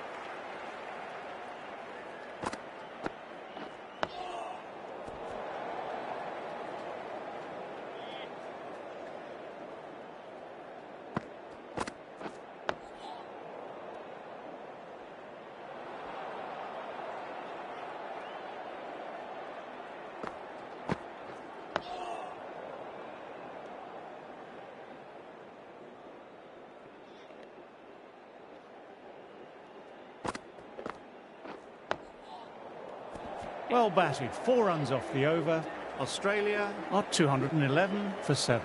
Well batted, 4 runs off the over. Australia are 211 for 7.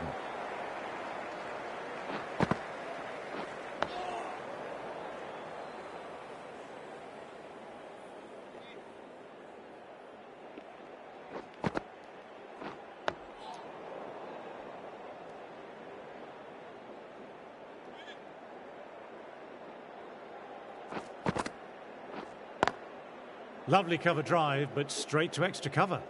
Lovely cover drive, but straight to extra cover.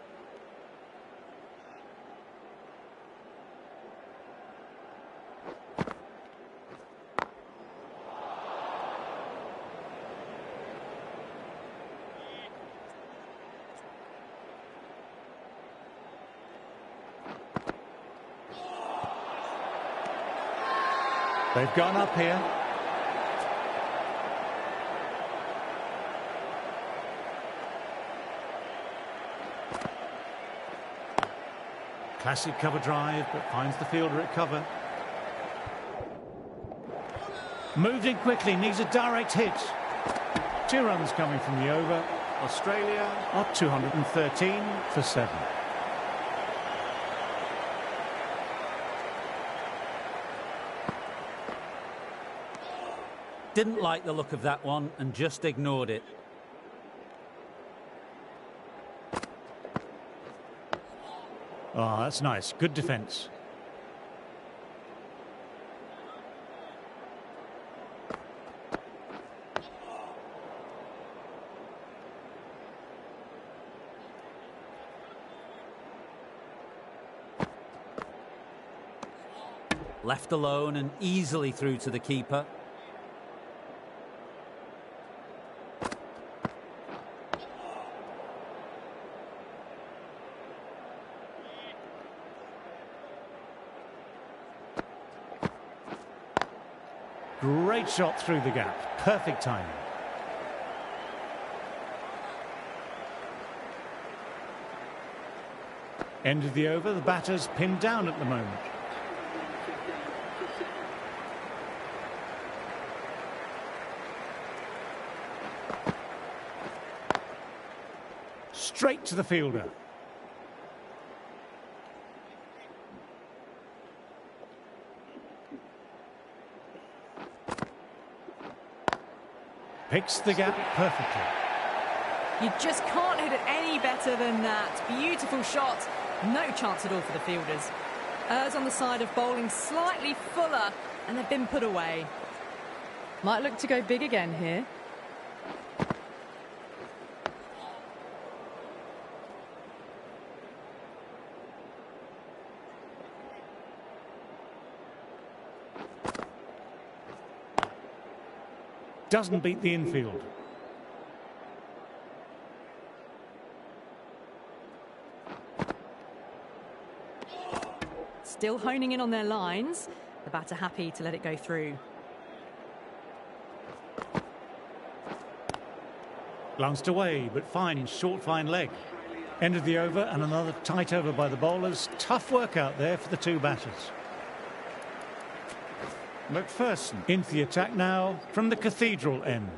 They've gone up here. Classic cover drive, but finds the fielder at cover. Moved in quickly, needs a direct hit. 2 runs coming from the over. Australia are 213 for 7. Didn't like the look of that one and just ignored it. Oh, that's nice. Good defence. Left alone and easily through to the keeper. Great shot through the gap. Perfect timing. End of the over. The batter's pinned down at the moment. Straight to the fielder. Picks the gap perfectly. You just can't hit it any better than that. Beautiful shot. No chance at all for the fielders. Errs on the side of bowling slightly fuller, and they've been put away. Might look to go big again here. Doesn't beat the infield. Still honing in on their lines. The batter happy to let it go through. Glanced away, but fine, short, fine leg. End of the over and another tight over by the bowlers. Tough work out there for the 2 batters. McPherson into the attack now from the Cathedral end.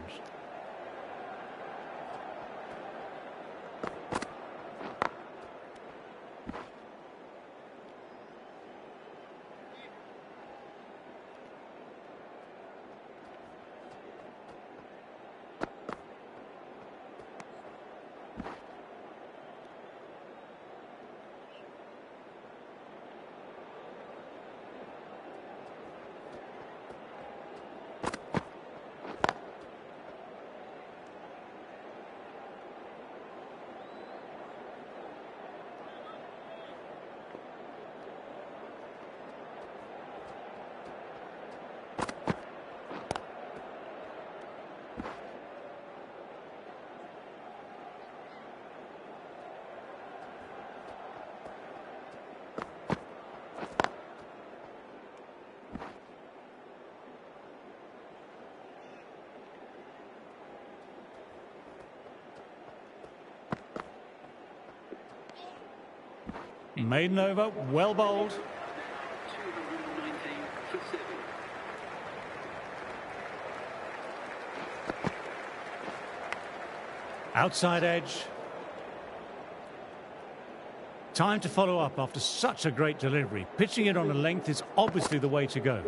Maiden over, well bowled. 219 for 7. Outside edge. Time to follow up after such a great delivery. Pitching it on a length is obviously the way to go.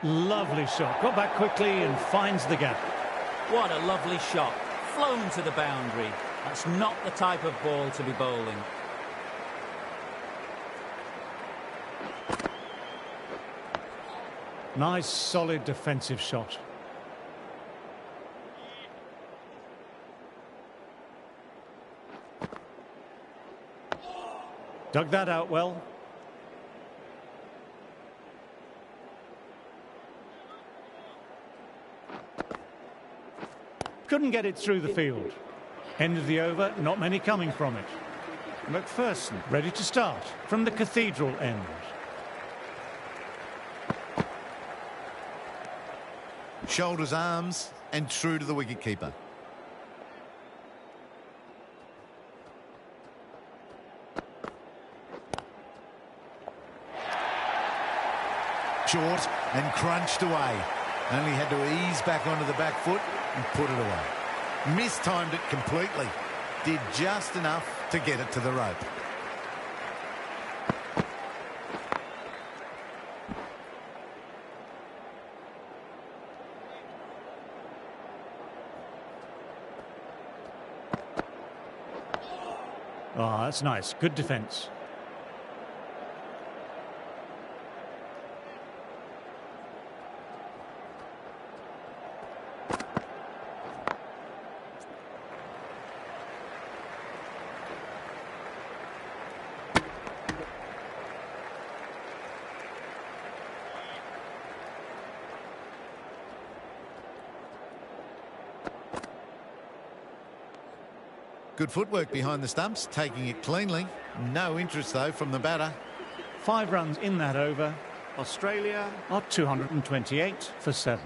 Lovely shot. Got back quickly and finds the gap. What a lovely shot. Flown to the boundary. That's not the type of ball to be bowling. Nice, solid defensive shot. Dug that out well. Couldn't get it through the field. End of the over, not many coming from it. McPherson ready to start from the Cathedral end. Shoulders, arms, and true to the wicketkeeper. Short and crunched away. Only had to ease back onto the back foot and put it away. Mistimed it completely. Did just enough to get it to the rope. Oh, that's nice. Good defence. Good footwork behind the stumps, taking it cleanly. No interest, though, from the batter. 5 runs in that over. Australia are 228 for 7.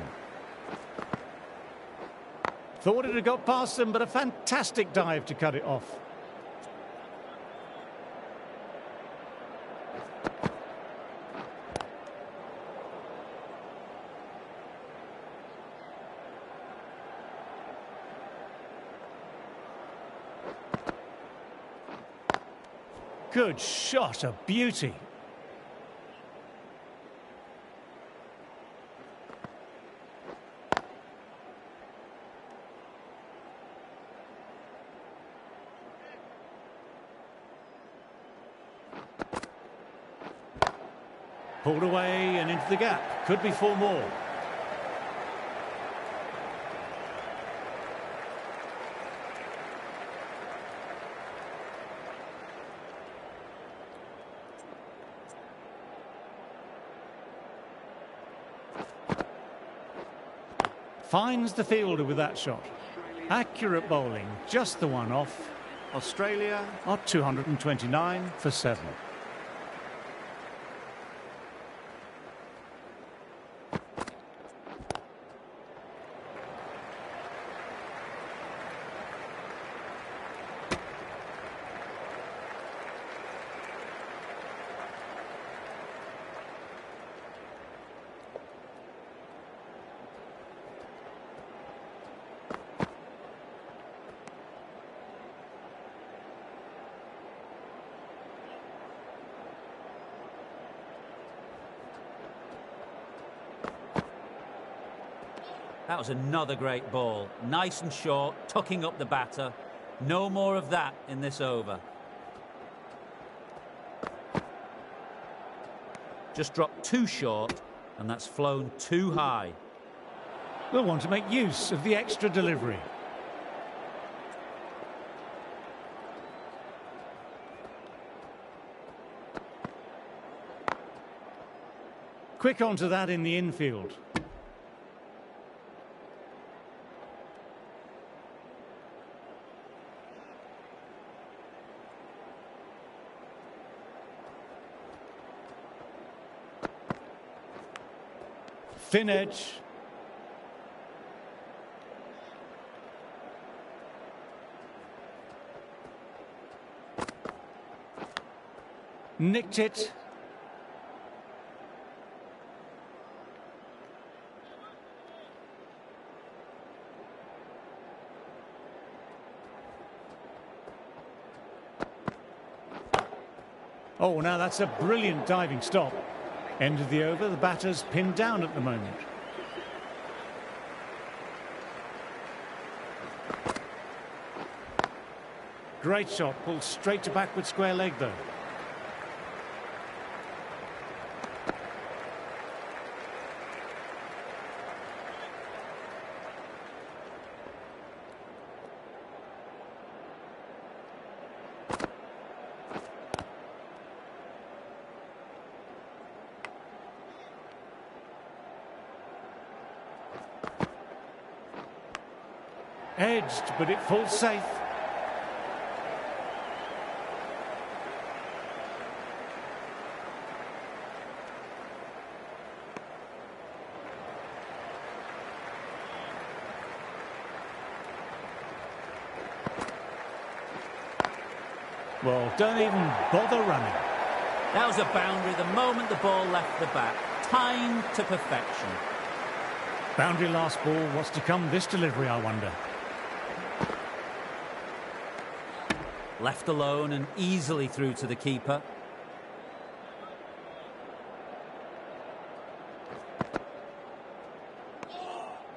Thought it had got past them, but a fantastic dive to cut it off. Good shot, a beauty. Pulled away and into the gap. Could be 4 more. Finds the fielder with that shot. Accurate bowling, just the one off. Australia are 229 for 7. That was another great ball. Nice and short, tucking up the batter. No more of that in this over. Just dropped too short, and that's flown too high. We'll want to make use of the extra delivery. Quick onto that in the infield. Thin edge. Nicked it. Oh, now that's a brilliant diving stop. End of the over, the batter's pinned down at the moment. Great shot, pulled straight to backward square leg though. Edged, but it falls safe. Well, don't even bother running. That was a boundary the moment the ball left the bat. Timed to perfection. Boundary last ball. What's to come this delivery, I wonder? Left alone and easily through to the keeper.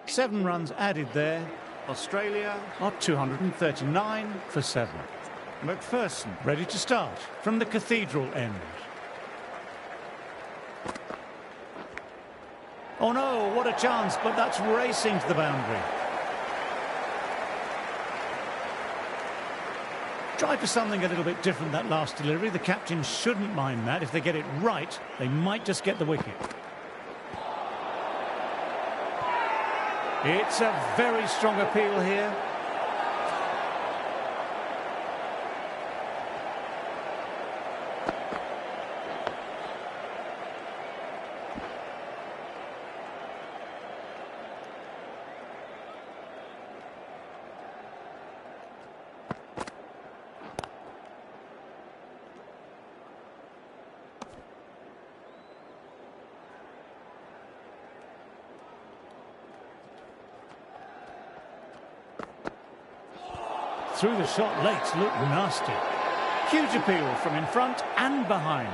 Seven runs added there. Australia are 239 for 7. McPherson ready to start from the cathedral end. Oh no, what a chance, but that's racing to the boundary. Try for something a little bit different that last delivery. The captain shouldn't mind that. If they get it right, they might just get the wicket. It's a very strong appeal here. Through the shot late, looked nasty. Huge appeal from in front and behind.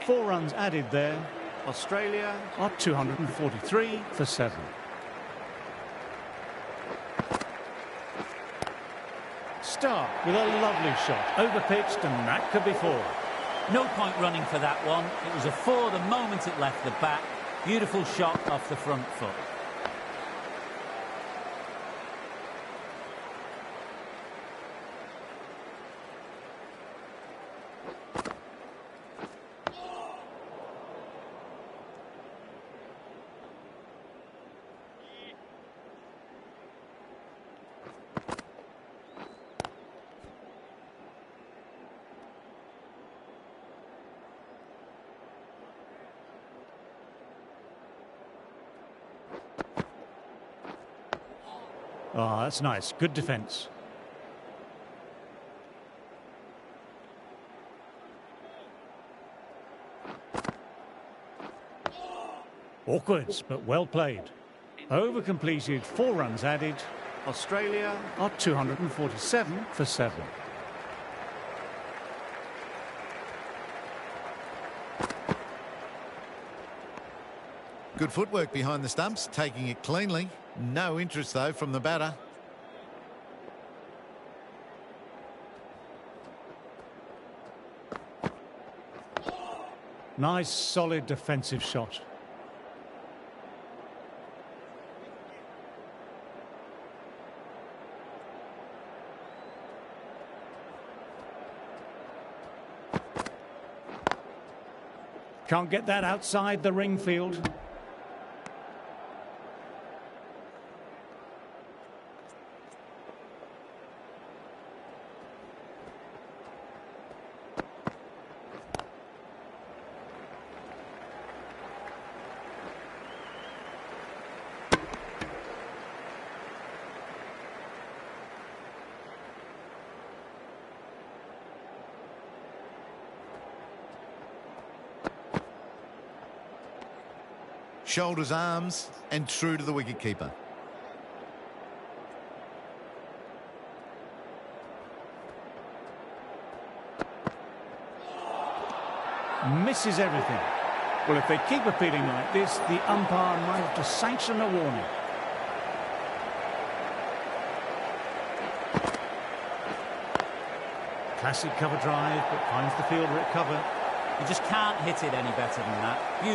Four runs added there. Australia are 243 for 7. Stark with a lovely shot. Overpitched, and that could be 4. No point running for that one. It was a 4 the moment it left the bat. Beautiful shot off the front foot. Oh, that's nice. Good defence. Awkward, but well played. Over completed, 4 runs added. Australia are 247 for 7. Good footwork behind the stumps, taking it cleanly. No interest, though, from the batter. Nice, solid defensive shot. Can't get that outside the ring field. Shoulders, arms, and true to the wicketkeeper. Misses everything. Well, if they keep appealing like this, the umpire might have to sanction a warning. Classic cover drive, but finds the fielder at cover. You just can't hit it any better than that.